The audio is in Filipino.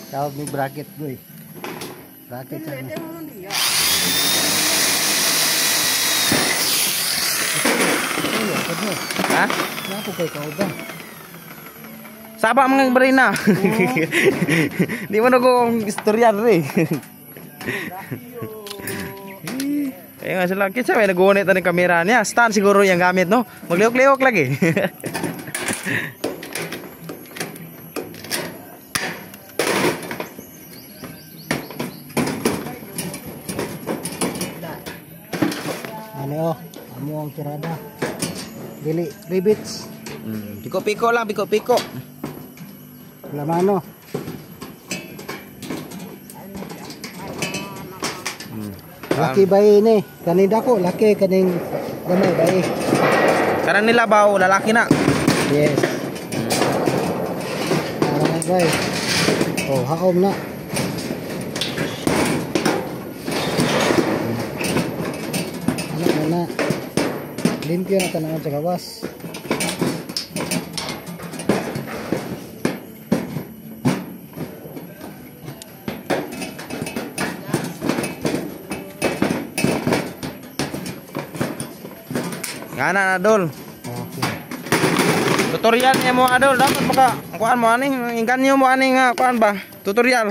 Tawag ni bracket boy. Bracket sa Ha? Napo kay kauban. Saba mga barina. Di mo na kong istoryan rin. Eh nga sila, kitsa may nag-uunit na ng kamera niya. Stand siguro yung gamit, no? Magliok-liok lagi. Ano, amo ang tirada. Dili rivets. Piko-piko lang, piko-piko. Lamano. Laki bayi ni, kanin dako, laki kaning gamay bayi. Karang nila baw, lalaki na. Yes. Guys. Oh, haom na. Ano na. Limpyo na tanangan sa gawas. Nga na, Adol. Okay. Tutorial niya mo, Adol. Dapat baka, kuhaan mo, aning, inggan niyo mo, aning, kuhaan ba? Tutorial.